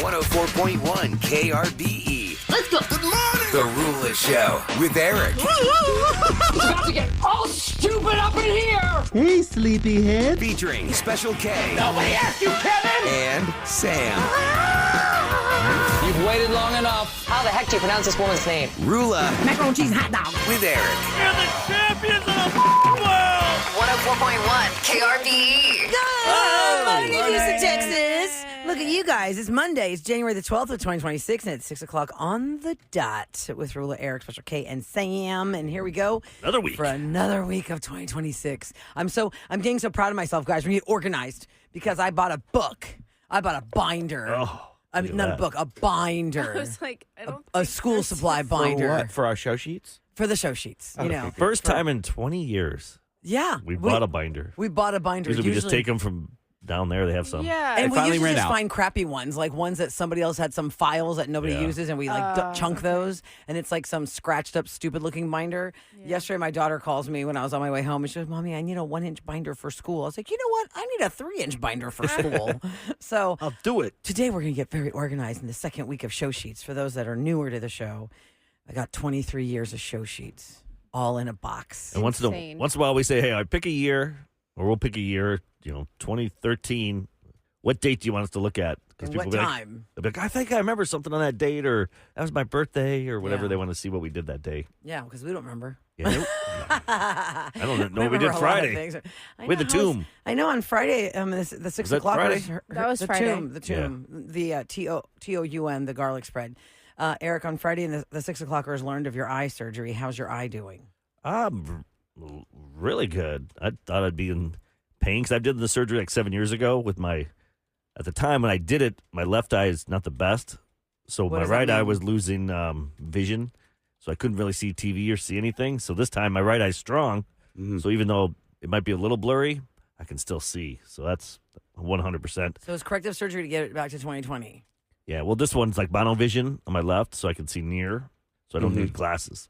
104.1 KRBE. Let's go. Good morning. The Rula Show with Eric. It's about to get all stupid up in here. Hey, sleepyhead. Featuring Special K. Nobody asked you, Kevin. And Sam. You've waited long enough. How the heck do you pronounce this woman's name? Rula Macaroni cheese hot dog. with Eric. You're the champions of the world! 104.1 KRBE. Good morning, Houston, Texas. Look at you guys. It's Monday. It's January the 12th of 2026, and it's 6 o'clock on the dot with Rula, Eric, Special K, and Sam. And here we go. Another week. For another week of 2026. I'm getting so proud of myself, guys. We're getting organized because I bought a book. I bought a binder. Oh, I mean, not a book, a binder. I was like, I don't a think school that's- supply binder. For what? For our show sheets? For the show sheets, you know. First time in 20 years, Yeah. we bought a binder. We bought a binder. Usually we just take them from down there. They have some. Yeah. And we finally usually ran just out. find crappy ones, like ones that somebody else had some files that nobody Yeah. uses, and we chunk those, and it's like some scratched up, stupid looking binder. Yesterday, my daughter calls me when I was on my way home, and she goes, "Mommy, I need a 1-inch binder for school." I was like, "You know what? I need a 3-inch binder for school." So I'll do it. today we're going to get very organized in the second week of show sheets. For those that are newer to the show, I got 23 years of show sheets, all in a box. And once in Insane. a while we say, hey, I pick a year, or we'll pick a year, 2013. What date do you want us to look at? And people what be like- time? they'll be like, I think I remember something on that date, or that was my birthday, or whatever. Yeah. They want to see what we did that day. Yeah, because we don't remember. Yeah, I don't know what we remember did a lot of Friday. things. I We had know the how it's- tomb. I know on Friday, the 6 Was that o'clock. Friday? That was the Friday. Tomb, the tomb, the TOUN, the garlic spread. Eric, on Friday, the 6 o'clockers learned of your eye surgery. How's your eye doing? Really good. I thought I'd be in pain because I did the surgery like 7 years ago with my. At the time when I did it, my left eye is not the best, so What my does that right eye mean? was losing vision, so I couldn't really see TV or see anything. So this time my right eye's strong, so even though it might be a little blurry, I can still see. So that's 100%. So it's corrective surgery to get it back to 2020. Yeah. Well, this one's like monovision on my left, so I can see near, so I don't need glasses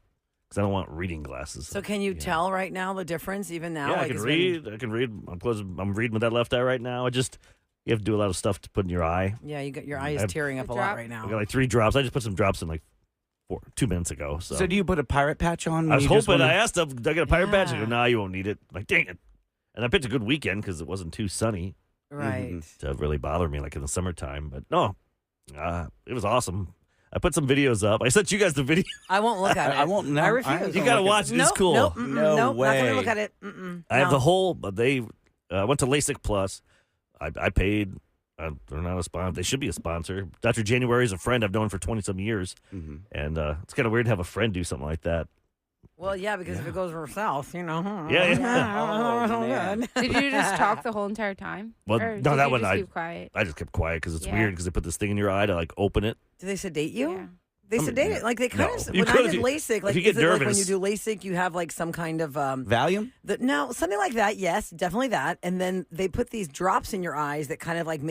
because I don't want reading glasses. So can you tell right now the difference, even now? Yeah, I Like, can it's read. I can read. I'm reading with that left eye right now. You have to do a lot of stuff to put in your eye. yeah, your eye is I've- tearing up a lot Drop. right I now. got like 3 drops. I just put some drops in like 2 minutes ago. So do you put a pirate patch on? I was when you just hoping. wanna- I asked them, "Do I get a pirate badge?" They go, Yeah. "Nah, you won't need it." I'm like, dang it! And I picked a good weekend because it wasn't too sunny Right. to really bother me like in the summertime. But no, it was awesome. I put some videos up. I sent you guys the video. I won't look at it. I won't. No, I I refuse. ain't You gonna gotta look at watch it. It's Nope, cool. Nope, No nope, not way. gonna look at it. Mm-mm, I have no. the whole. But I went to LASIK Plus. I paid. They're not a sponsor. They should be a sponsor. Dr. January is a friend I've known for 20-some years. And it's kind of weird to have a friend do something like that. Well, yeah, because if it goes south, Yeah, Oh, man. Did you just talk the whole entire time? Well, Or no, did that you one just I- keep quiet. I just kept quiet because it's Yeah. weird because they put this thing in your eye to like open it. Do they sedate you? Yeah. They I mean, sedate it. Like they kind no. of. You When could I if did you- LASIK, like if you get is it like when nervous. you do LASIK, you have like some kind of Valium? no, something like that. Yes, definitely that. And then they put these drops in your eyes that kind of like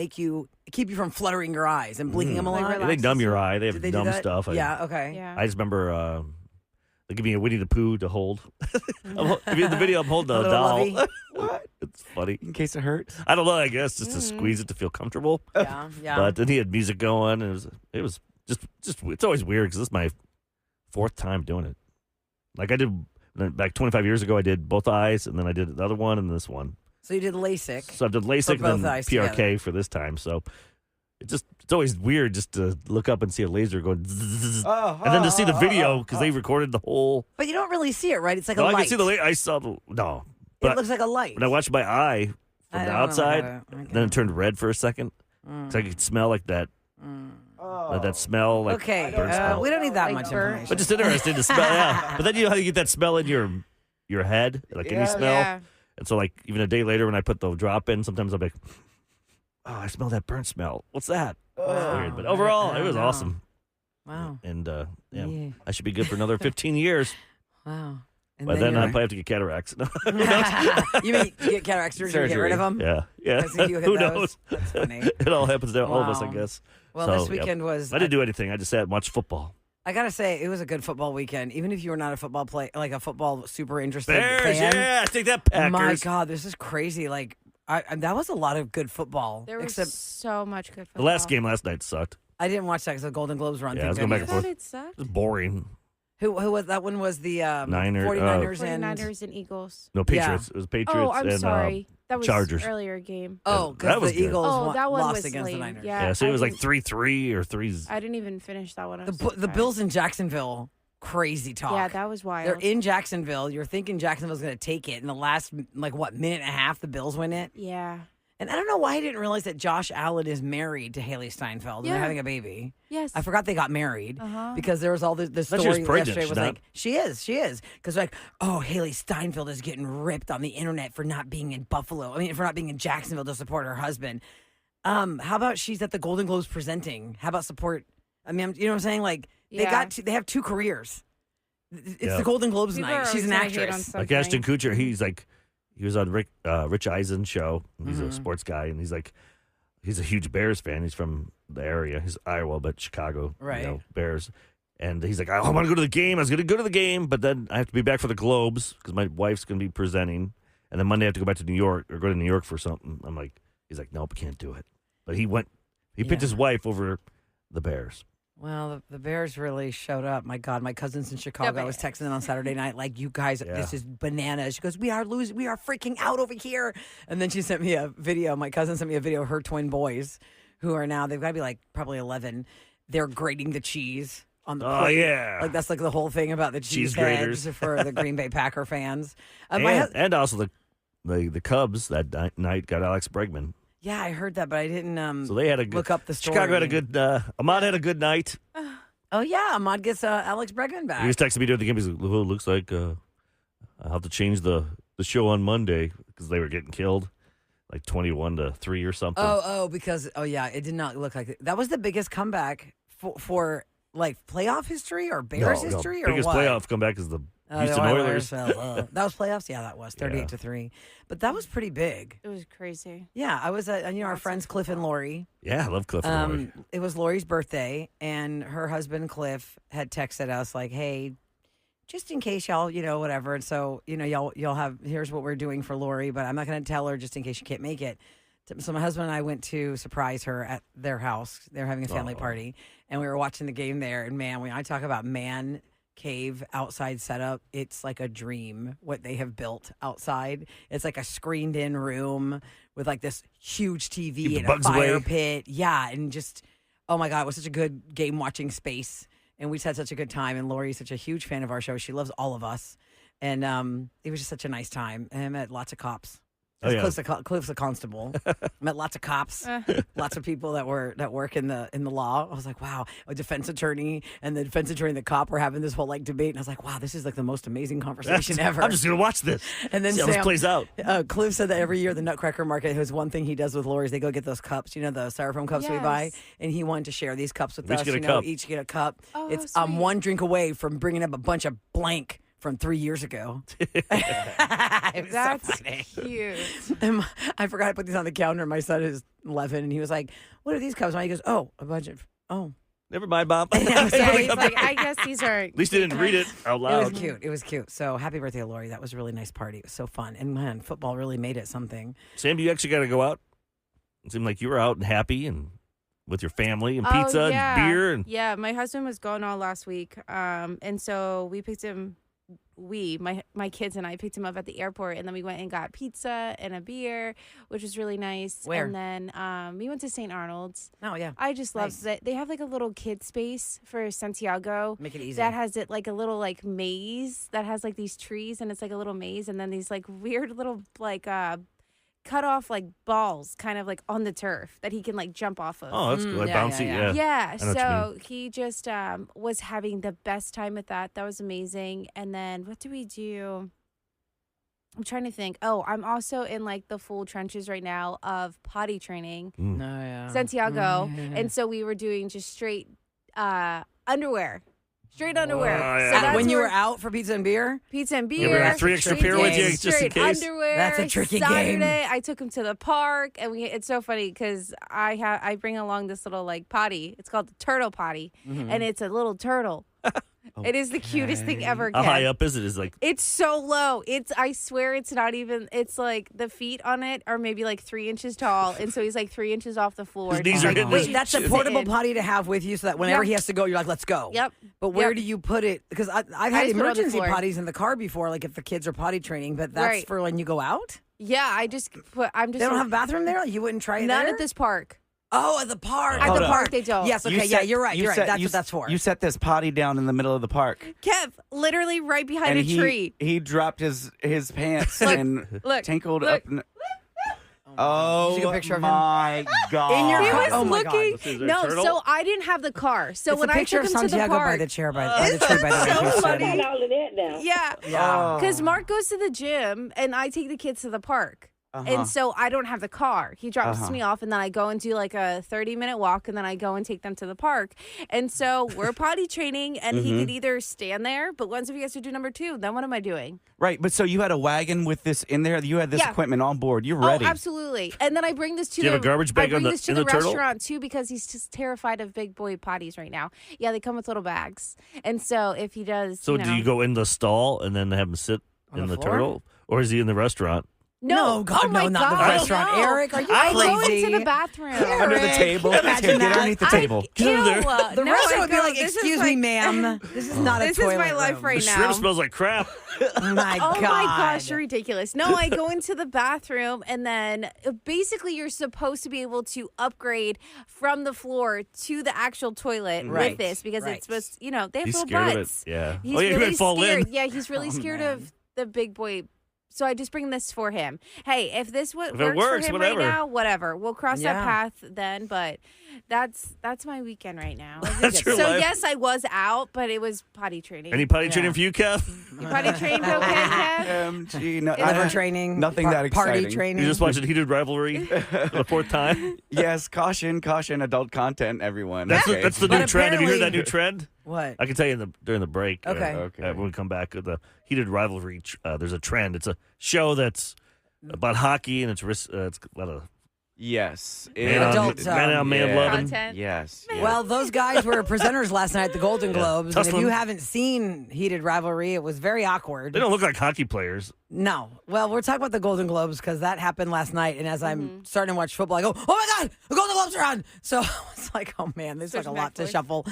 keep you from fluttering your eyes and blinking them a Like lot. relax. They numb your eye. They Did have they do numb that? stuff. Yeah. Okay. Yeah. I just remember they give me a Winnie the Pooh to hold. If you in the video, I'm holding A a little doll. lovey. What? It's funny. In case it hurts? I don't know. I guess just to squeeze it to feel comfortable. Yeah. Yeah. But then he had music going, and it was just it's always weird because this is my 4th time doing it. Like I did back 25 years ago, I did both eyes, and then I did the other one and this one. so you did LASIK. So I've done LASIK both and then eyes PRK together. for this time. So it's always weird just to look up and see a laser going, zzz, and then to see the video because they recorded the whole. But you don't really see it, right? It's like No, a I light. can see the I saw the no, It but looks like a light. when I watched my eye from I the don't wanna look outside, at it. Okay. then it turned red for a second. So I could smell like that. That smell, like Okay, burnt smell. we don't need that Like much burnt. information. But just interesting to smell, yeah. But then you know how you get that smell in your head, like any smell. Yeah. And so, like even a day later, when I put the drop in, sometimes I'm like, "Oh, I smell that burnt smell. What's that?" It's weird, but overall, I it was don't know. awesome. Wow. And yeah, Yeah. I should be good for another 15 years. Wow. And But then I you're- probably have to get cataracts. you mean get cataract surgery, get rid of them? yeah. I think you hit Who those. knows? That's funny. It all happens to all of us, I Wow. guess. Well, So, this yeah. weekend was. I didn't do anything. I just sat and watched football. I gotta say, it was a good football weekend. Even if you were not a football a football super interested Bears, fan. yeah, take that, Packers. My God, this is crazy. Like, that was a lot of good football. There was except so much good The football. last game last night sucked. I didn't watch that because the Golden Globes were on. Yeah, I was thank going back and goodness. forth. It sucked. It's boring. Who was that one? Was the 49ers and 49ers and Eagles. No, Patriots. It was Patriots Oh, I'm and sorry. That was Chargers. earlier game. oh, That because was the good. Eagles Oh, that one lost was against lame. the Niners. Yeah. so it I was like didn't- 3-3 or 3. I didn't even finish that one. I was The surprised. Bills in Jacksonville, crazy talk. Yeah, that was wild. They're in Jacksonville. You're thinking Jacksonville's going to take it. In the last, minute and a half, the Bills win it. Yeah. And I don't know why I didn't realize that Josh Allen is married to Haley Steinfeld. And they're Yeah. having a baby. Yes. I forgot they got married Uh-huh. because there was all the she was story pregnant, yesterday she's was not? like, she is. Because oh, Haley Steinfeld is getting ripped on the internet for not being in Buffalo. I mean, for not being in Jacksonville to support her husband. How about she's at the Golden Globes presenting? How about support? I mean, you know what I'm saying? Like, Yeah. they have 2 careers. It's Yeah. the Golden Globes People night. are She's an always gonna hate on actress. Like something. Ashton Kutcher, he was on Rich Eisen's show. He's Mm-hmm. a sports guy, and he's a huge Bears fan. He's from the area. He's Iowa, but Chicago, Right. Bears. And he's like, I want to go to the game. I was going to go to the game, but then I have to be back for the Globes because my wife's going to be presenting. And then Monday I have to go back to New York or go to New York for something. He's like, nope, can't do it. But he picked Yeah. his wife over the Bears. Well, the Bears really showed up. My God, my cousin's in Chicago. I was texting them on Saturday night, like, you guys, this is bananas. She goes, we are losing. We are freaking out over here. And then she sent me a video. My cousin sent me a video of her twin boys, who are now, they've got to be like probably 11. They're grating the cheese on the Oh, plate. yeah. Like, that's like the whole thing about the cheese graters. heads for the Green Bay Packer fans. My And also the Cubs that night got Alex Bregman. Yeah, I heard that, but I didn't So they had a good look up the story. Chicago had a good Ahmad had a good night. Oh, yeah. Ahmad gets Alex Bregman back. He was texting me during the game. He's like, "Oh, it looks like I'll have to change the show on Monday because they were getting killed, like 21-3 or something." Because it did not look like it. That was the biggest comeback for like playoff history or Bears history or biggest what? playoff comeback is the The Houston Oilers. that was playoffs. Yeah, that was 38-3. But that was pretty big. It was crazy. Yeah, I was at our friends Cliff and Lori. Yeah, I love Cliff and Lori. It was Lori's birthday, and her husband Cliff had texted us like, "Hey, just in case y'all, whatever." And so, y'all have, here's what we're doing for Lori, but I'm not going to tell her just in case she can't make it. So my husband and I went to surprise her at their house. They're having a family party, and we were watching the game there. And man, when I talk about man cave outside setup, it's like a dream what they have built outside. It's like a screened in room with like this huge Keep TV the and a bugs fire away. pit. Yeah, and just, oh my God, it was such a good game watching space. And we just had such a good time. And Lori's such a huge fan of our show. She loves all of us. And it was just such a nice time. And I met lots of cops. Oh, yeah. Cliff's a constable. Met lots of cops, lots of people that work in the law. I was like, wow, a defense attorney and the defense attorney and the cop were having this whole like debate, and I was like, wow, this is like the most amazing conversation ever. I'm just gonna watch this. And then see how this plays out. Cliff said that every year the Nutcracker Market, his one thing he does with Lori is they go get those cups, the styrofoam cups we buy, Yes. and he wanted to share these cups with We each us. get a cup. Each get a cup. Oh, It's how sweet. one drink away from bringing up a bunch of blank from 3 years ago. It was That's so funny. cute. And I forgot to put these on the counter. My son is 11, and he was like, "What are these cups?" And he goes, "Oh, a bunch of Never mind, Bob. Yeah, Yeah, he's like, I guess these are. At least he didn't read it out It loud. was cute. It was cute. So happy birthday, Lori. That was a really nice party. It was so fun. And man, football really made it something. Sam, you actually got to go out. It seemed like you were out and happy and with your family and Oh, pizza yeah. and beer. And Yeah, my husband was gone all last week, and so we picked him. My kids and I picked him up at the airport, and then we went and got pizza and a beer, which was really nice. Where? And then we went to St. Arnold's. Oh yeah, I just love Nice. that they have like a little kid space for Santiago. make it easy. That has it like a little like maze that has like these trees, and it's like a little maze, and then these like weird little like cut off like balls kind of like on the turf that he can like jump off of. oh, that's good. Like yeah, bouncy. yeah. Yeah, know what you so he just was having the best time with that. That was amazing. And then what do we do? I'm trying to think. Oh, I'm also in like the full trenches right now of potty training, Oh, yeah. Santiago. Mm. And so we were doing just straight underwear. Straight underwear. Oh, yeah. So that's When you where- were out for pizza and beer, pizza and Yeah, beer. we had 3 extra We pair with did you just in straight case. Underwear. That's a tricky Saturday, game. I took him to the park, and it's so funny because I bring along this little like potty. It's called the turtle potty, Mm-hmm. and it's a little turtle. It is the cutest thing ever. How Kev. high up is it? Is like It's so low. I swear it's not even, it's like the feet on it are maybe like 3 inches tall. And so he's like 3 inches off the floor. His and knees he's are like, hitting Wait, that's a sitting. portable potty to have with you so that whenever Yep. he has to go, you're like, let's go. Yep. But where Yep. do you put it? Because I've I had just put it on the emergency floor. potties in the car before, like if the kids are potty training, but that's Right. for when you go out? Yeah, I'm just. They don't have a bathroom there? Like, you wouldn't try it None there? at this park. Oh, at the park. At Hold the up. park, they don't. Yes, okay, yeah, you're right. You're right. set- That's you what that's for. You set this potty down in the middle of the park. Kev, literally right behind and a tree. He dropped his pants Look, and look, tangled look. up. Oh, Did you take a picture of him? my God. In your He car? was Oh my God. looking. Is there a No, turtle? so I didn't have the car. So It's when a I picture took of him to the Santiago park, by the chair, by the tree, by the way. so Houston. funny. all of that now. Yeah. Yeah. Because Mark goes to the gym and I take the kids to the park. And so I don't have the car. He drops me off and then I go and do like a 30-minute walk and then I go and take them to the park. And so we're potty training and he could either stand there, but once if he has to do number 2, then what am I doing? Right, but so you had a wagon with this in there. You had this Yeah. equipment on board. You're ready. Oh, absolutely. And then I bring this to Do you the have a garbage bag I bring on the- this to in the the turtle? restaurant too because he's just terrified of big boy potties right now. Yeah, they come with little bags. And so if he does, so. you know, Do you go in the stall and then have him sit On in the the floor? turtle, or is he in the restaurant? No, God, oh my no, not the God, restaurant. no. Eric, are you I go crazy? into the bathroom. Under the table. Imagine Get that. underneath the table. Ew, under there. The no, restaurant I would be go, like, this is excuse me, ma'am. This is not a This is toilet my life room. right The now. shrimp smells like crap. My Oh God. my gosh, you're ridiculous. No, I go into the bathroom and then basically you're supposed to be able to upgrade from the floor to the actual toilet Right, with this because right. it's supposed, you know, they have He's little scared of it. butts. Yeah. He's Oh, yeah, you really might fall scared. in. Yeah, he's really scared of the big boy. So I just bring this for him. Hey, if this If it works works, for him whatever. right now, whatever. We'll cross Yeah. that path then, but that's my weekend right now. That's your So life. yes, I was out, but it was potty training. Any potty training for you, Kev? You potty trained okay, Kev? MG, no, Liver training. Nothing that Party exciting. training. You just watching Heated Rivalry for the 4th time? Yes, caution, adult content, everyone. That's Okay. the But new trend. Have you heard that apparently- new trend? What? I can tell you during the break. Okay. Okay. When we come back, the Heated Rivalry. There's a trend. It's a show that's about hockey, and it's a lot of Yes. man Adult, on man yeah. loving. Content. Yes. yes. Well, those guys were presenters last night at the Golden Globes. And if Tussling. you haven't seen Heated Rivalry, it was very awkward. They don't look like hockey players. No. Well, we're talking about the Golden Globes because that happened last night. And as I'm starting to watch football, I go, oh my God, the Golden Globes are on. So it's like, oh man, there's like a Switching lot back to forth. shuffle.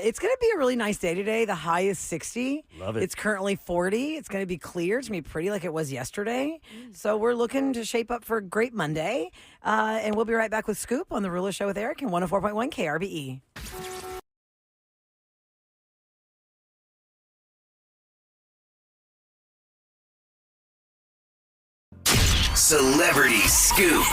It's going to be a really nice day today. The high is 60. Love it. It's currently 40. It's going to be clear. It's going to be pretty like it was yesterday. So we're looking to shape up for a great Monday. And we'll be right back with Scoop on The Rula Show with Eric and 104.1 KRBE. Celebrity Scoop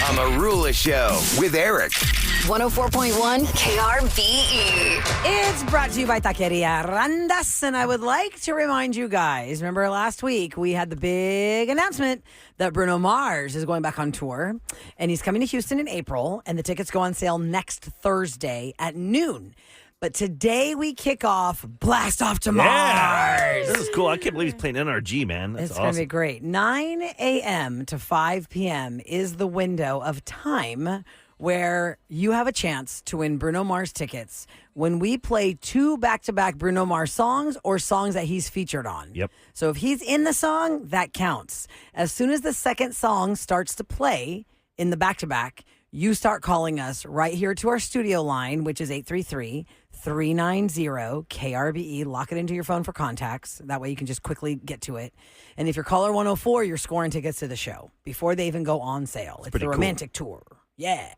on The Rula Show with Eric. 104.1 KRBE. It's brought to you by Taqueria Randas, and I would like to remind you guys, remember last week we had the big announcement that Bruno Mars is going back on tour, and he's coming to Houston in April, and the tickets go on sale next Thursday at noon. But today we kick off Blast Off to Mars. This is cool. I can't believe he's playing NRG, man. That's It's going to awesome. be great. 9 a.m. to 5 p.m. is the window of time where you have a chance to win Bruno Mars tickets when we play 2 back-to-back Bruno Mars songs or songs that he's featured on. Yep. So if he's in the song, that counts. As soon as the second song starts to play in the back-to-back, you start calling us right here to our studio line, which is 833-390-KRBE. Lock it into your phone for contacts. That way you can just quickly get to it. And if you're caller 104, you're scoring tickets to the show before they even go on sale. It's pretty the cool. romantic tour. Yeah.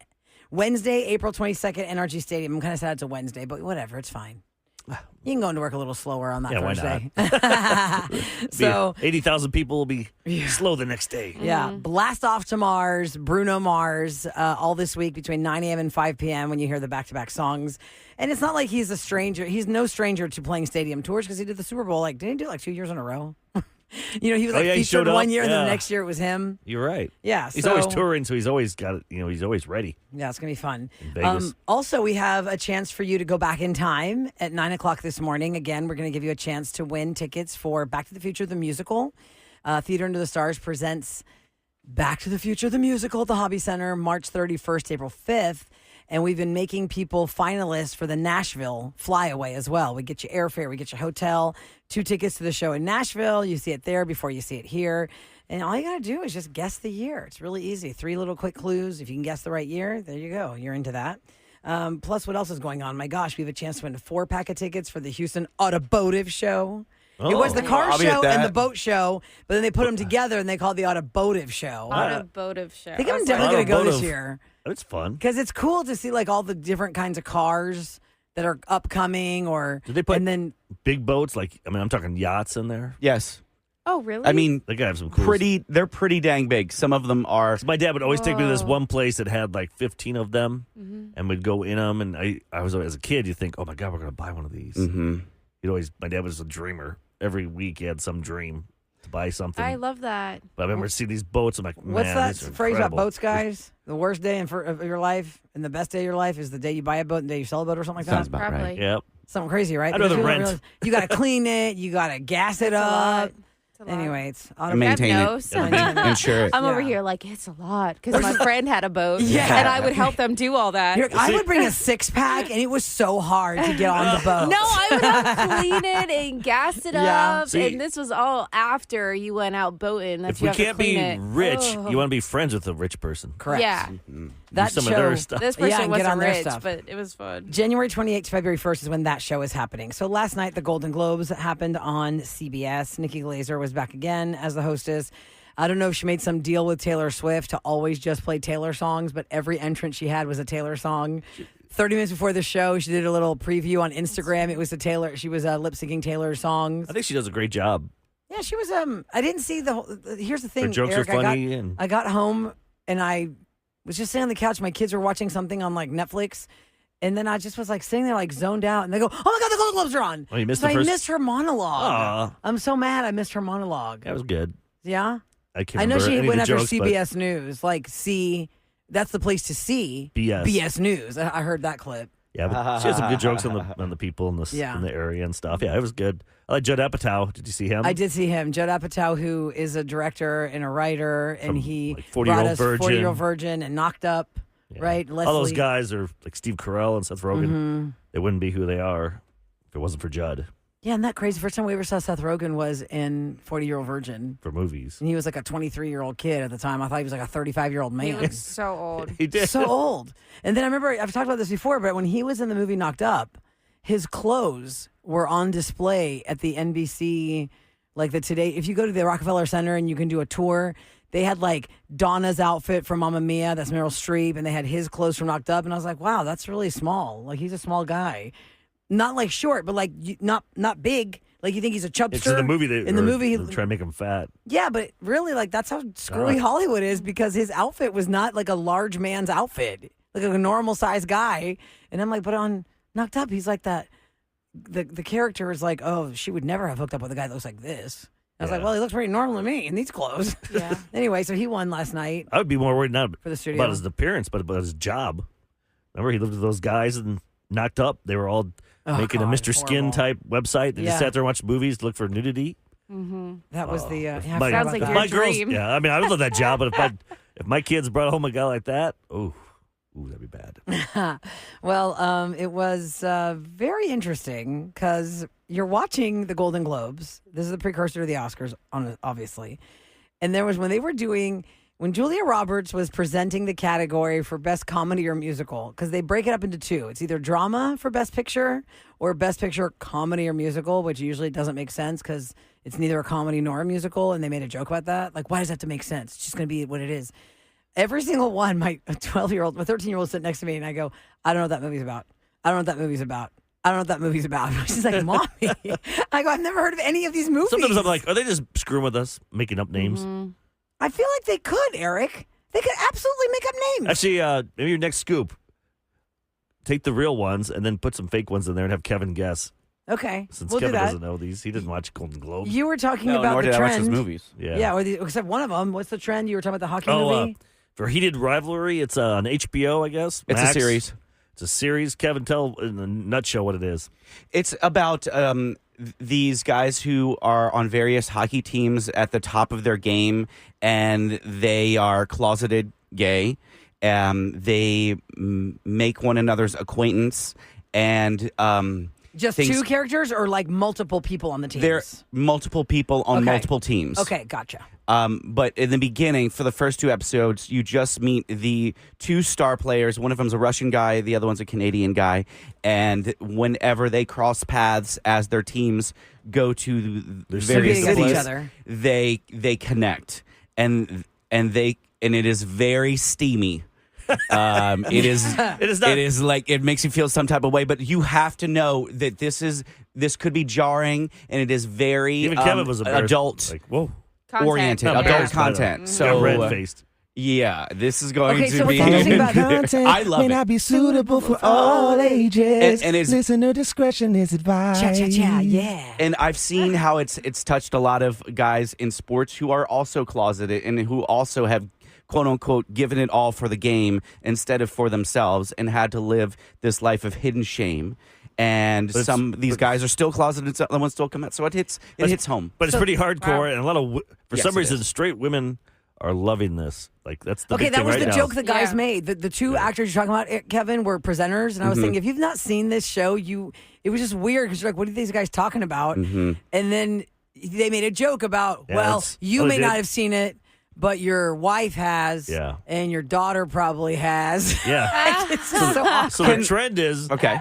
Wednesday, April 22nd, NRG Stadium. I'm kind of sad it's a Wednesday, but whatever. It's fine. You can go into work a little slower on that Yeah, why Thursday. So so 80,000 people will be slow the next day. yeah, Blast Off to Mars, Bruno Mars, all this week between 9 a.m. and 5 p.m. when you hear the back-to-back songs. And it's not like he's a stranger. He's no stranger to playing stadium tours because he did the Super Bowl. Like, didn't he do it like 2 years in a row? You know, he was like yeah, he featured showed one up, year and then the yeah. next year it was him. You're right. Yeah, He's so- always touring, so he's always got it. You know, he's always ready. Yeah, it's going to be fun. In Vegas. Also, we have a chance for you to go back in time at 9 o'clock this morning. Again, we're going to give you a chance to win tickets for Back to the Future, the musical. Theater Under the Stars presents Back to the Future, the musical at the Hobby Center, March 31st, April 5th. And we've been making people finalists for the Nashville flyaway as well. We get you airfare, we get you hotel, 2 tickets to the show in Nashville. You see it there before you see it here. And all you got to do is just guess the year. It's really easy. 3 little quick clues. If you can guess the right year, there you go. You're into that. Plus, what else is going on? My gosh, we have a chance to win a 4-pack of tickets for the Houston Automotive Show. It was the car I'll be at show and that. the boat show, but then they put them together and they called it the Automotive Show. Automotive show. I think I'm definitely going to go this Automotive. year It's fun. because it's cool to see like all the different kinds of cars that are upcoming. Or Did they put and then big boats? I'm talking yachts in there. Yes. Oh, really? I mean, They gotta have some cool. they're pretty dang big. Some of them are. My dad would always take me to this Whoa. one place that had like 15 of them, and we'd go in them. And I was as a kid, you think, oh my god, we're gonna buy one of these. Mhm. My dad was a dreamer. Every week he had some dream to buy something. I love that. But I remember seeing these boats. I'm like, man, what's that these are phrase about incredible. boats, guys? The worst day of your life and the best day of your life is the day you buy a boat and the day you sell a boat or something like Sounds that. about right. Probably. Yep. Something crazy, right? I'd rather Because you don't rent. realize- You got to clean it. You got to gas it It's a lot. up. It's a lot. Anyway, it's I maintain God it. knows. Insure it. I'm over Yeah. here like, it's a lot. Because my friend had a boat. Yeah. And I would help them do all that. I would bring a 6-pack, and it was so hard to get on the boat. No, I would help clean it and gas it Yeah. up. See- And this was all after you went out boating. That's If we you have to can't be clean it. rich, Oh. you want to be friends with a rich person. Correct. Yeah. That some show. of their stuff. This Yeah, person and get wasn't on their rich, stuff. but it was fun. January 28th to February 1st is when that show is happening. So last night, the Golden Globes happened on CBS. Nikki Glaser was back again as the hostess. I don't know if she made some deal with Taylor Swift to always just play Taylor songs, but every entrance she had was a Taylor song. 30 minutes before the show, she did a little preview on Instagram. It was she was lip syncing Taylor's songs. I think she does a great job. Yeah, she was. I didn't see the whole. Here's the thing. Her jokes Eric, are funny. and I got home and I was just sitting on the couch. My kids were watching something on like Netflix. And then I just was like sitting there like zoned out. And they go, oh my God, the Golden Globes are on. Oh, you missed So the first- I missed her monologue. Aw. I'm so mad I missed her monologue. that was good. Yeah? I can't I know remember she any went of the after jokes, but CBS News. Like, that's the place to see BS. BS News. I heard that clip. Yeah, but she has some good jokes on the people in the Yeah. in the area and stuff. Yeah, it was good. I like Judd Apatow. Did you see him? I did see him. Judd Apatow, who is a director and a writer, and From, he like, 40-Year-Old brought us Virgin. 40-Year-Old Virgin and Knocked Up, Yeah. right? All those Leslie- guys are like Steve Carell and Seth Rogen. Mhm. They wouldn't be who they are if it wasn't for Judd Yeah, and that crazy. First time we ever saw Seth Rogen was in 40-Year-Old Virgin. for movies. And he was like a 23-year-old kid at the time. I thought he was like a 35-year-old He man. looks so old. He did. So old. And then I remember, I've talked about this before, but when he was in the movie Knocked Up, his clothes were on display at the NBC, like the Today. If you go to the Rockefeller Center and you can do a tour, they had like Donna's outfit from Mamma Mia, that's Meryl Streep, and they had his clothes from Knocked Up. And I was like, wow, that's really small. Like, he's a small guy. Not like short, but like not big. Like, you think he's a chubster. It's in the movie. In the movie, they try to make him fat. yeah, but really, like, that's how screwy Hollywood is, because his outfit was not like a large man's outfit, like a normal sized guy. And I'm like, but on Knocked Up, he's like that. The character is like, oh, she would never have hooked up with a guy that looks like this. I was like, Yeah. well, he looks pretty normal to me in these clothes. Yeah. Anyway, so he won last night I would be more worried not for the studio. about his appearance, but about his job. Remember, he lived with those guys and Knocked Up. They were all Oh, making God, a Mr. Skin horrible. type website. They Yeah. just sat there and watched movies, look for nudity. That was the. Yeah, I My- forgot Sounds about like that. your my girls, dream. yeah. I mean, I would love that job, but if my kids brought home a guy like that, ooh, that'd be bad. Well, it was very interesting because you're watching the Golden Globes. This is the precursor to the Oscars, obviously. And there was when Julia Roberts was presenting the category for Best Comedy or Musical, because they break it up into two. It's either drama for Best Picture or Best Picture Comedy or Musical, which usually doesn't make sense because it's neither a comedy nor a musical. And they made a joke about that. Like, why does that have to make sense? It's just going to be what it is. Every single one, my 12-year-old, my 13-year-old sitting next to me, and I go, I don't know what that movie's about. I don't know what that movie's about. I don't know what that movie's about. She's like, Mommy. I go, I've never heard of any of these movies. Sometimes I'm like, are they just screwing with us, making up names? I feel like they could, Eric. They could absolutely make up names. Actually, maybe your next scoop, take the real ones and then put some fake ones in there and have Kevin guess. Okay, Since we'll Kevin do that. doesn't know these, he didn't watch Golden Globes. You were talking No, about nor the did I watch trend. those movies. Yeah, except one of them. What's the trend? You were talking about the hockey movie? For Heated Rivalry, it's on HBO, I guess. It's Max. a series. It's a series. Kevin, tell in a nutshell what it is. It's about these guys who are on various hockey teams at the top of their game, and they are closeted gay. They make one another's acquaintance, and Just things- two characters or like multiple people on the teams? there are multiple people on Okay. multiple teams. Okay, gotcha. But in the beginning, for the first 2 episodes, you just meet the 2 star players. One of them's a Russian guy, the other one's a Canadian guy. And whenever they cross paths as their teams go to the various competing against each cities, other. they connect, and it is very steamy. It is It is not. it is like it makes you feel some type of way, but you have to know that this could be jarring, and it is very Even Kevin was embarrassed. adult Like, whoa. Content. oriented, Not adult embarrassed, but, content. Got So red-faced. yeah, this is going Okay, to so be. what's interesting about I love may it. not be suitable for all ages. And it's- Listener discretion is advised. Cha-cha-cha, yeah. And I've seen how it's touched a lot of guys in sports who are also closeted and who also have quote unquote given it all for the game instead of for themselves and had to live this life of hidden shame. And But it's- these guys are still closeted, some other ones still come out. So it hits home. But it's pretty hardcore, Wow. and a lot of for Yes, some it reason is. straight women are loving this. Like that's the Okay, big that thing was right the now. joke the guys Yeah. made. The two actors you're talking about, Kevin, were presenters, and I was thinking, if you've not seen this show, it was just weird because you're like, what are these guys talking about? And then they made a joke about, Yeah, well, that's- you oh, they may not did? have seen it, but your wife has, Yeah. and your daughter probably has. Yeah. It's just so awkward. So the trend is Okay.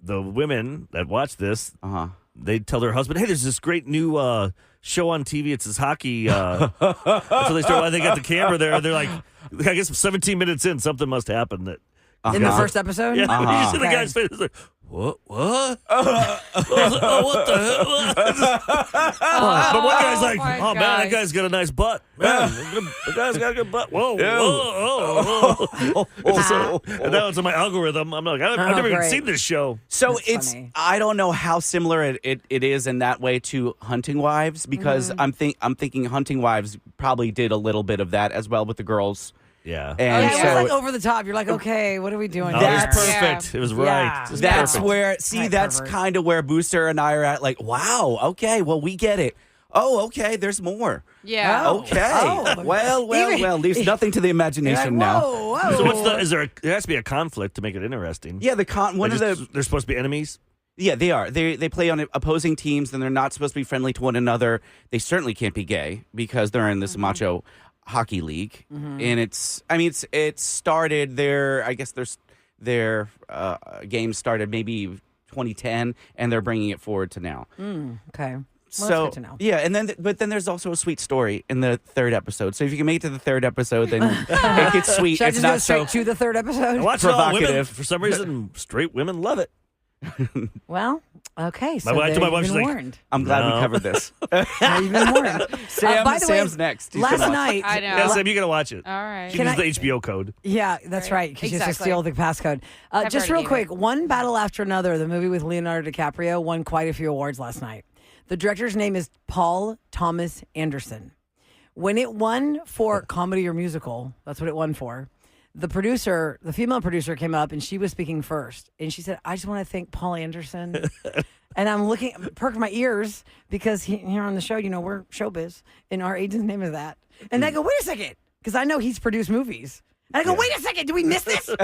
the women that watch this, Uh-huh. they tell their husband, "Hey, there's this great new show on TV. It's this hockey." Until they start, they got the camera there. They're like, I guess 17 minutes in, something must happen. That In the first episode? yeah, you see the Okay. guy's face. It's like, what? I was like, oh, what the hell? But one guy's like, my oh man, that gosh. guy's got a nice butt. Man, the guy's got a good butt. Whoa, whoa. So, and now it's in my algorithm. I'm like, I've never even great. seen this show. So That's it's funny. I don't know how similar it is in that way to Hunting Wives because I'm thinking Hunting Wives probably did a little bit of that as well with the girls. Yeah. And Yeah, it so was like over the top. You're like, okay, what are we doing? Oh, here? it was That's- perfect. It was right. Yeah. It was that's perfect. where Right, that's pervert. kind of where Booster and I are at. Like, wow, okay, well we get it. Oh, okay, there's more. Yeah. Oh. Okay, Oh. well, Even- leaves nothing to the You're like, imagination now. whoa, whoa. So what's the? Is there? There has to be a conflict to make it interesting. Yeah, one of the They're supposed to be enemies. Yeah, they are. They play on opposing teams, and they're not supposed to be friendly to one another. They certainly can't be gay because they're in this macho hockey league, and it started there. I guess their game started maybe 2010, and they're bringing it forward to now. Okay. Well, So that's good to know. yeah, and then there's also a sweet story in the 3rd episode. So if you can make it to the 3rd episode, then it gets sweet. Should I It's just go not so straight to the third I episode? watch it all. Women, provocative. for some reason, straight women love it. Well, okay. So wife- there my you've wife's been like, warned. I'm glad No. we covered this. Now you've been warned. By the way, Sam's next. He's last gonna- night. I know. Yeah, Sam, you gotta watch it. All right. She Can uses I- the HBO code. Yeah, that's right. Because you have to Exactly. steal the passcode. I've Just already real gave quick, One Battle After Another, the movie with Leonardo DiCaprio, won quite a few awards last night. The director's name is Paul Thomas Anderson. When it won for comedy or musical, that's what it won for. The producer, the female producer, came up and she was speaking first, and she said, "I just want to thank Paul Anderson." And I'm looking, perking my ears because here on the show, we're showbiz, and our agent's name is that. And I go, "Wait a second," because I know he's produced movies. And I go, "Wait a second, did we miss this?" Paul,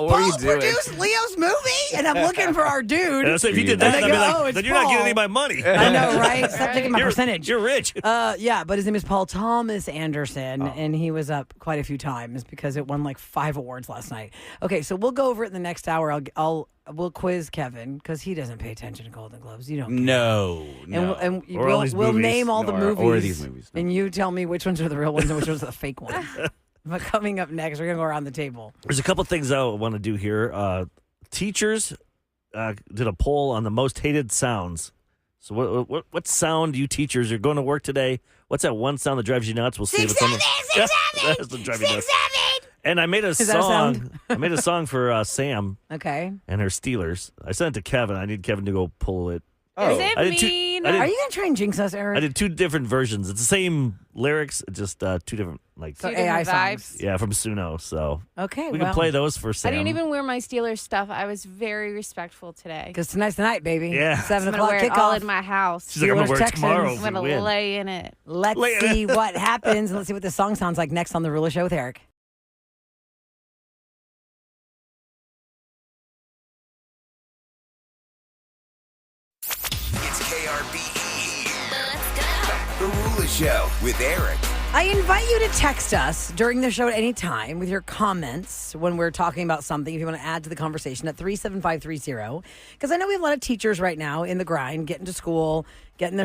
what are you Paul doing? produced Leo's movie, and I'm looking for our dude. And so if you did And that, I I'd be go, like, "Oh, it's then you're not getting Paul." any of my money. I know, right? Stop taking my You're- percentage. You're rich. Yeah, but his name is Paul Thomas Anderson, and he was up quite a few times because it won like 5 awards last night. Okay, so we'll go over it in the next hour. We'll quiz Kevin because he doesn't pay attention to Golden Globes. You don't. care. No, And Or all these we'll movies. name all the Or- or movies. these movies, no. And you tell me which ones are the real ones and which ones are the fake ones. But coming up next, we're going to go around the table. There's a couple things I want to do here. Teachers did a poll on the most hated sounds. So what sound you teachers are going to work today? What's that one sound that drives you nuts? We'll see if it's on the. That doesn't drive you nuts. And I made a that a song. sound? I made a song for Sam Okay. and her Steelers. I sent it to Kevin. I need Kevin to go pull it. Is it I did two- mean? I did- Are you going to try and jinx us, Eric? I did 2 different versions. It's the same lyrics, it's just 2 different So Two AI different songs. vibes. yeah, from Suno. So Okay, we well, can play those for I Sam. didn't even wear my Steelers stuff. I was very respectful today. Because tonight's the night, baby. Yeah. 7 I'm gonna o'clock wear it all kickoff. in my house. She's like, I'm going to Steelers, wear it Texans. tomorrow I'm if we gonna win. lay in it. Let's see what happens. Let's see what this song sounds like next on The Rula Show with Eric. Show with Eric. I invite you to text us during the show at any time with your comments when we're talking about something, if you want to add to the conversation at 37530. Because I know we have a lot of teachers right now in the grind, getting to school, getting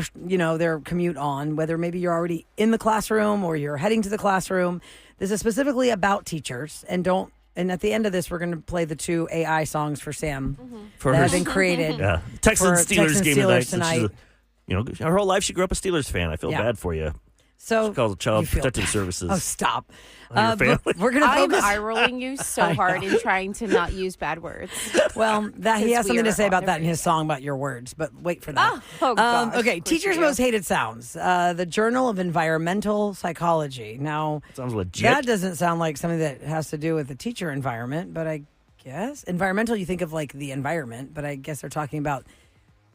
their commute on, whether maybe you're already in the classroom or you're heading to the classroom. This is specifically about teachers. And at the end of this, we're going to play the 2 AI songs for Sam that have been created. Yeah, Texans for Steelers game Steelers tonight. Her whole life she grew up a Steelers fan. I feel bad for you. So she calls it Child you feel Protective bad. Services. Oh, stop. On your But family. we're going to I'm focus. eye rolling you so hard in trying to not use bad words. Well, he has we something to are say all about that in his different. song about your words, but wait for that. Oh, gosh. Okay, Of course teachers' you do. most hated sounds. The Journal of Environmental Psychology. Now, Sounds legit. that doesn't sound like something that has to do with the teacher environment, but I guess environmental, you think of like the environment, but I guess they're talking about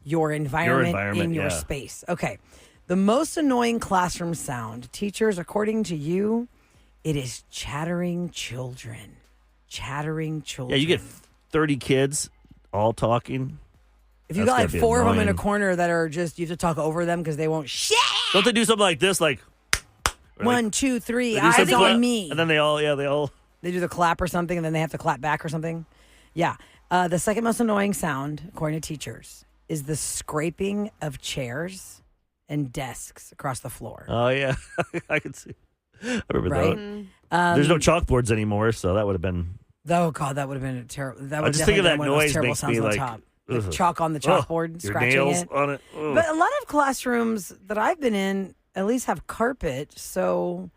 your environment in your yeah. space. Okay. The most annoying classroom sound, teachers, according to you, it is chattering children. Chattering children. Yeah, you get 30 kids all talking. If you That's got gotta like be 4 of them in a annoying. corner that are just, you have to talk over them because they won't shit. Don't they do something like this? Like, or 1, 2, 3, they do eyes something on like- me. And then they all. They do the clap or something, and then they have to clap back or something. Yeah. The second most annoying sound, according to teachers, is the scraping of chairs and desks across the floor. Oh, yeah. I can see. I remember Right? that. There's no chalkboards anymore, so that would have been. Oh God, that would have been a terrible. That I would just think of definitely that been one of those noise terrible makes sounds me on the like. top. ugh. Like chalk on the Ugh, chalkboard, your scratching nails it. on it. Ugh. But a lot of classrooms that I've been in at least have carpet. So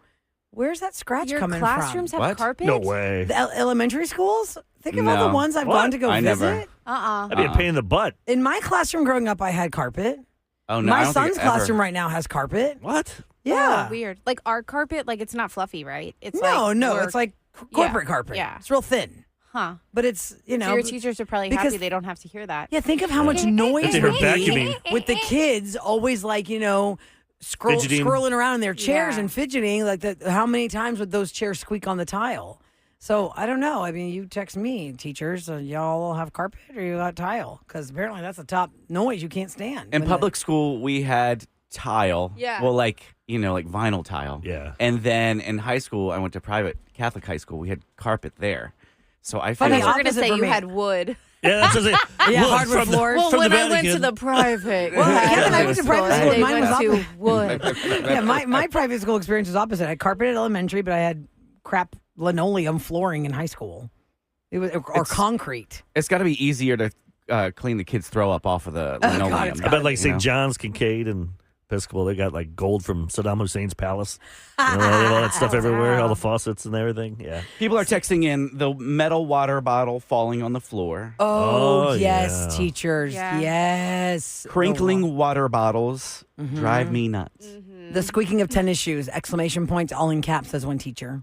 where's that scratch Your coming classrooms from? have What? carpet? No way. The elementary schools? Think of all No. the ones I've What? gone to go I visit. never. That'd be a pain in the butt. In my classroom growing up, I had carpet. Oh no, I My don't think son's ever. classroom right now has carpet. What? Yeah. Oh, weird. Like our carpet, like it's not fluffy, right? It's No, like no, work. it's like corporate carpet. yeah. It's real thin. Huh. But it's, So your teachers are probably because- happy they don't have to hear that. Yeah, think of how much noise They heard would be vacuuming. with the kids always like, Fidgeting. scrolling around in their chairs Yeah. and fidgeting. Like, how many times would those chairs squeak on the tile? So I don't know. I mean, you text me, teachers, y'all all have carpet or you got tile? Because apparently that's the top noise you can't stand. In When public school, we had tile. Yeah. Well, like vinyl tile. Yeah. And then in high school, I went to private Catholic high school. We had carpet there. So I I feel Funny, thought like you were going to opposite say for you me. had wood. Yeah, that's just it. Yeah, Wood hardwood from the- floors. Well, from when the I went to Vatican. the private, Well, Kevin and I went to Catholic private school, school. Mine they was went to wood. yeah, my private school experience was opposite. I had carpet at elementary, but I had crap linoleum flooring in high school. It was or It's- concrete. it's got to be easier to clean the kids' throw up off of the God, linoleum. it's I bet like you St. know? John's, Kincaid, and Episcopal, they got like gold from Saddam Hussein's palace. They have all that stuff everywhere, all the faucets and everything. Yeah. People are texting in the metal water bottle falling on the floor, Oh, Oh, yes, yeah. teachers. Yeah. Yes. crinkling water bottles drive me nuts. The squeaking of tennis shoes, exclamation points, all in caps, says one teacher.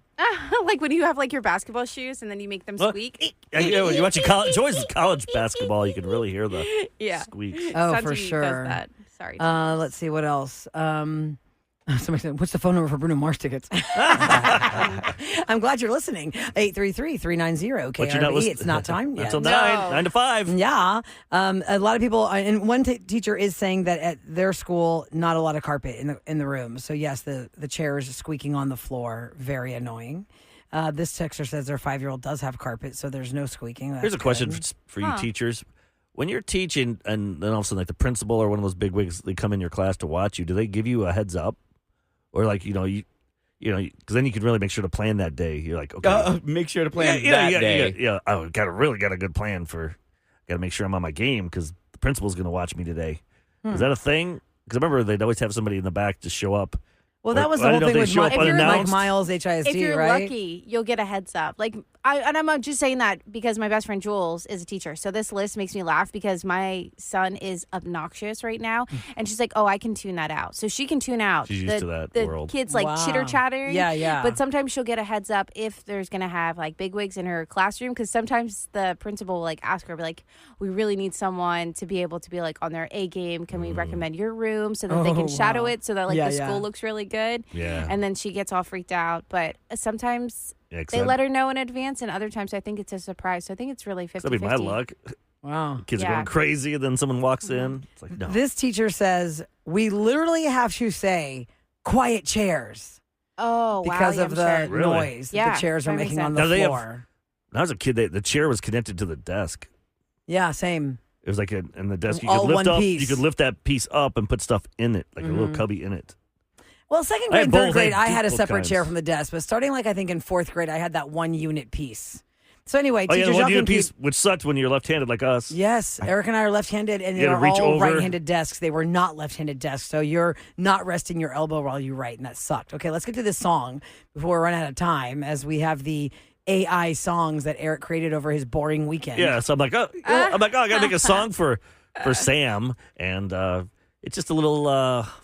Like when you have like your basketball shoes and then you make them What? squeak. Yeah, when you watch college basketball, you can really hear the Yeah. squeak. Oh, Santi for does sure. that. Sorry. Let's see what else. Somebody said, what's the phone number for Bruno Mars tickets? I'm glad you're listening. 833-390-KRB. But you're not listening. It's not time yet. Until No. 9 to 5. Yeah. A lot of people, and one teacher is saying that at their school, not a lot of carpet in the room. So, yes, the chairs squeaking on the floor, very annoying. This texter says their 5-year-old does have carpet, so there's no squeaking. Here's a That's question good. for you teachers. When you're teaching and then all of a sudden like the principal or one of those big wigs, they come in your class to watch you, do they give you a heads up? Or like, because then you can really make sure to plan that day. You're like, okay. Make sure to plan yeah, that yeah, day. Yeah, I got a good plan for, got to make sure I'm on my game because the principal's going to watch me today. Is that a thing? Because I remember they'd always have somebody in the back to show up. Well, that Or- was I the whole didn't know thing if they show with up like unannounced. Miles HISD, if you're right? lucky, you'll get a heads up. Like I'm just saying that because my best friend Jules is a teacher. So this list makes me laugh because my son is obnoxious right now, and she's like, "Oh, I can tune that out." So she can tune out. She's used to that the world. kids like Wow. chitter chattering. Yeah, yeah. But sometimes she'll get a heads up if there's gonna have like bigwigs in her classroom because sometimes the principal will like ask her, be like, "We really need someone to be able to be like on their A game. Can we recommend your room so that they can shadow wow. it so that like Yeah, the yeah. school looks really good?" Yeah. And then she gets all freaked out. But sometimes Yeah, 'cause they that- let her know in advance, and other times I think it's a surprise. So I think it's really 50-50. That'd be my luck. Wow. Kids are Yeah. going crazy, and then someone walks in. It's like, no. This teacher says, we literally have to say, quiet chairs Oh, wow. because yeah, of I'm the sure. Really? noise that Yeah, the chairs are that makes making on sense. the Now they have- floor. When I was a kid, the chair was connected to the desk. Yeah, same. It was like in the desk you All could lift one up. piece. You could lift that piece up and put stuff in it, like a little cubby in it. Well, second I grade, had third both. grade, I I had had a both separate kinds. chair from the desk, but starting I think in fourth grade, I had that 1 unit piece. So anyway, Oh yeah, teachers the y'all one can unit keep- piece, which sucked when you're left-handed like us. Yes, Eric and I are left-handed, and You they're had to reach all over. right-handed desks. They were not left-handed desks, so you're not resting your elbow while you write, and that sucked. Okay, let's get to this song before we run out of time, as we have the AI songs that Eric created over his boring weekend. Yeah, so I'm like, I gotta make a song for Sam, and it's just a little.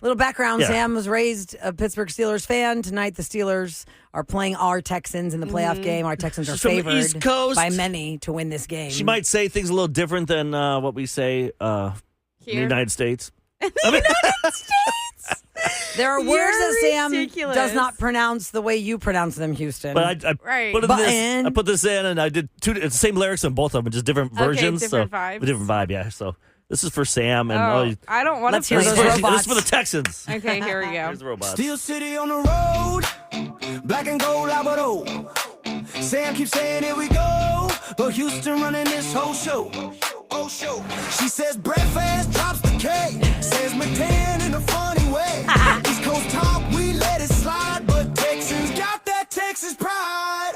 Little background, Yeah. Sam was raised a Pittsburgh Steelers fan. Tonight, the Steelers are playing our Texans in the playoff game. Our Texans are She's from the favored East Coast. by many to win this game. She might say things a little different than what we say in the Here? United States. There are words You're that Sam ridiculous. does not pronounce the way you pronounce them, Houston. But I Right. put But this. in- I put this in, and I did it's the same lyrics on both of them, just different Okay, versions. different so vibes. a different vibe, yeah. So this is for Sam, and Oh, I don't want Let's to hear this, those is for, robots. this is for the Texans. Okay, here we go. Here's the robots. Steel City on the road, black and gold Labrador. Sam keeps saying here we go, but Houston running this whole show. She says breakfast drops the K, says McCann in a funny way. East Coast talk, we let it slide, but Texans got that Texas pride.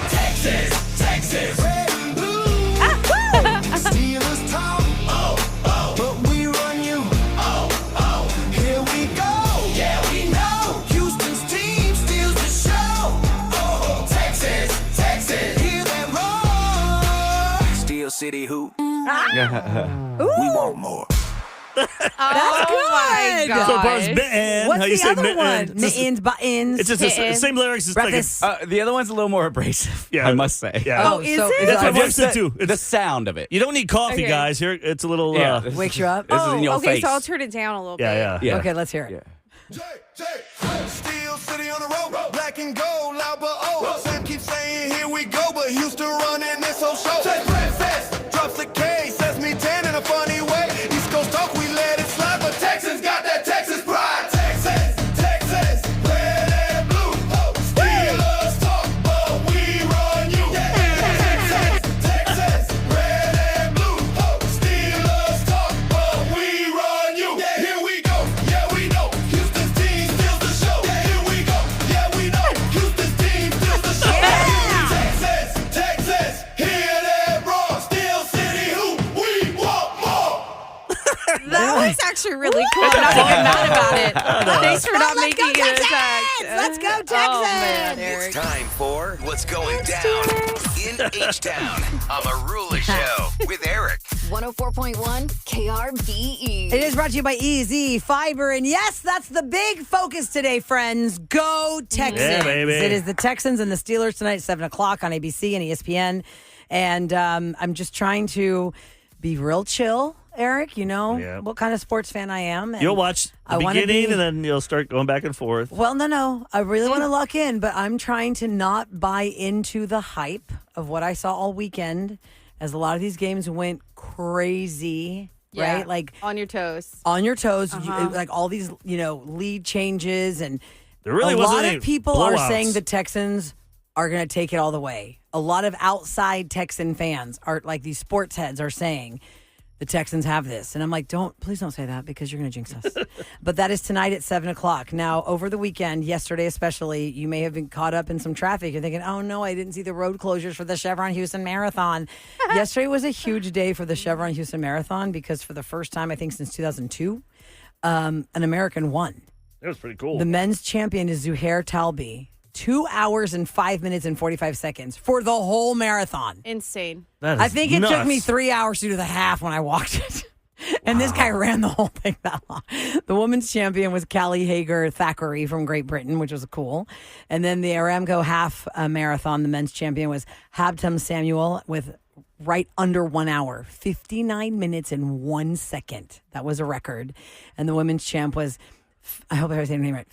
Texas, red and blue. Steelers talk, but we run you. Here we go. Yeah, we know. Houston's team steals the show. Texas, hear that roar. Steel City hoop. We want more. Oh my good. So far as god. mitten. What's how you the say other mitten. one? It's just- Mittens, buttons. It's just the Kitten. same lyrics. It's like a, breakfast. The other one's a little more abrasive, Yeah. I must say. yeah. Oh, is so it? That's what that- I've listened to. The It's, sound of it. you don't need coffee, Okay. guys. Here, it's a little. Yeah. wakes you up? This is in your okay, face. so I'll turn it down a little bit. Yeah. Yeah. Okay, let's hear it. Yeah. Steel City on the road, black and gold, loud but oh. Sam keeps saying here we go, but Houston running this whole show. Say breakfast, drops the K, says me 10 in a funny way. East Coast talk, we let it slide, but Texans got that Texas pride. Texas, red and blue. Steelers talk, but we run you. Texas, red and blue. Steelers talk, but we run you. Here we go, yeah we know. Houston's team steals the show. Here we go, yeah we know. Houston's team steals the show. Texas, hear that roar. Steel City hoop, we want more. That was actually really cool. I'm not even mad about it. Thanks for not making it a fact. Let's go, Oh, man, Texans! Eric. It's time for What's Going Down in H-Town on the Rula Show with Eric. 104.1 KRBE. It is brought to you by Easy Fiber. And yes, that's the big focus today, friends. Go Texans. Yeah, baby. It is the Texans and the Steelers tonight at 7 o'clock on ABC and ESPN. And I'm just trying to be real chill, Eric. You know Yeah. what kind of sports fan I am. And You'll watch the I wanna beginning, be- and then you'll start going back and forth. Well, no. I really want to lock in, but I'm trying to not buy into the hype of what I saw all weekend, as a lot of these games went crazy, Yeah, right? Like on your toes. on your toes, like all these, lead changes, and There really a wasn't lot any of people are blowouts. saying the Texans are going to take it all the way. A lot of outside Texan fans are like these sports heads are saying the Texans have this. And I'm like, please don't say that because you're going to jinx us. But that is tonight at 7 o'clock. Now, over the weekend, yesterday especially, you may have been caught up in some traffic. You're thinking, oh no, I didn't see the road closures for the Chevron Houston Marathon. Yesterday was a huge day for the Chevron Houston Marathon because for the first time, I think since 2002, an American won. It was pretty cool. The men's champion is Zuhair Talbi. 2 hours and 5 minutes and 45 seconds for the whole marathon. Insane. That is I think it took nuts. me 3 hours to do the half when I walked it. And this guy ran the whole thing that long. The women's champion was Callie Hager Thackeray from Great Britain, which was cool. And then the Aramco half marathon, the men's champion was Habtam Samuel with right under 1 hour, 59 minutes and 1 second. That was a record. And the women's champ was, I hope I was saying her name right,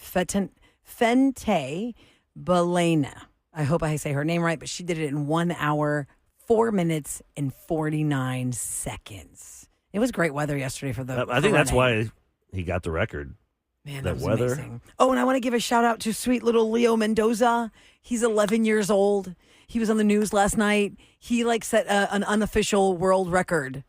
Fente Belena. I hope I say her name right, but she did it in 1 hour, 4 minutes, and 49 seconds. It was great weather yesterday for the. I think for that's running. why he got the record. Man, that was weather. amazing. Oh, and I want to give a shout out to sweet little Leo Mendoza. He's 11 years old. He was on the news last night. He set an unofficial world record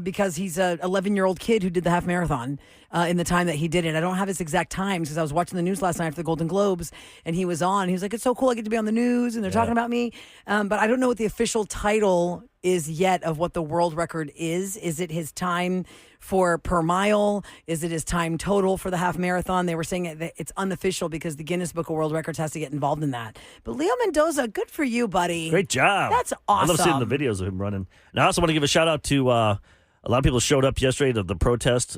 because he's a 11-year-old kid who did the half marathon in the time that he did it. I don't have his exact times because I was watching the news last night for the Golden Globes, and he was on. He was like, "It's so cool. I get to be on the news, and they're talking about me." But I don't know what the official title is yet of what the world record is. Is it his time for per mile? Is it his time total for the half marathon? They were saying that it's unofficial because the Guinness Book of World Records has to get involved in that. But Leo Mendoza, good for you, buddy. Great job. That's awesome. I love seeing the videos of him running. And I also want to give a shout out to a lot of people showed up yesterday to the protest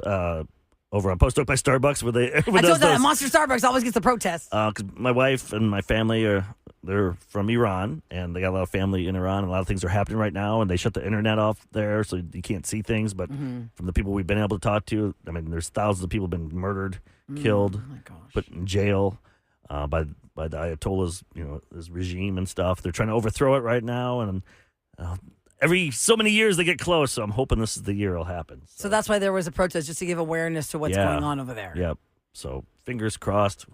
over on Post Oak by Starbucks. Where they, I told that Monster Starbucks always gets the protest. Because my wife and my family they're from Iran, and they got a lot of family in Iran. And a lot of things are happening right now, and they shut the internet off there, so you can't see things. But from the people we've been able to talk to, I mean, there's thousands of people been murdered, killed, put in jail by the Ayatollah's, his regime and stuff. They're trying to overthrow it right now, and every so many years they get close. So I'm hoping this is the year it'll happen. So that's why there was a protest, just to give awareness to what's going on over there. Yep. So fingers crossed.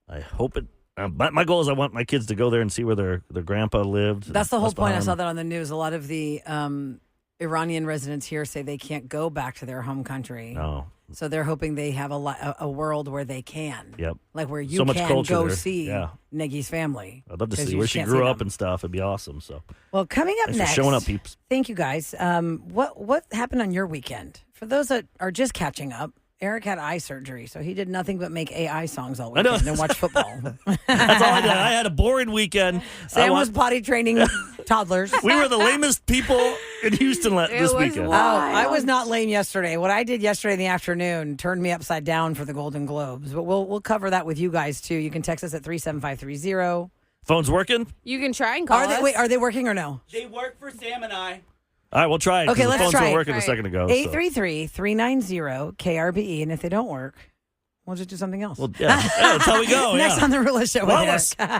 I hope it. My goal is I want my kids to go there and see where their grandpa lived. That's the whole point. I saw that on the news. A lot of the Iranian residents here say they can't go back to their home country. No. So they're hoping they have a world where they can. Yep. Like where you So much can culture go there. see Yeah. Negi's family. I'd love to 'Cause see you where just she can't grew see up them. and stuff. It'd be awesome. So Well, coming up thanks next. for showing up, peeps. Thank you, guys. What happened on your weekend? For those that are just catching up, Eric had eye surgery, so he did nothing but make AI songs all I know. weekend and watch football. That's all I did. I had a boring weekend. Sam was potty training toddlers. We were the lamest people in Houston this weekend. Oh, I was not lame yesterday. What I did yesterday in the afternoon turned me upside down for the Golden Globes. But we'll cover that with you guys too. You can text us at 37530. Phone's working? You can try and call us. Are they working or no? They work for Sam and I. All right, we'll try it. 'cause Okay, the let's phones try weren't it. working a second ago. so- 833-390-KRBE. And if they don't work, we'll just do something else. Well, yeah, that's how we go. Next yeah. on The Rula Show with Wellness. Eric.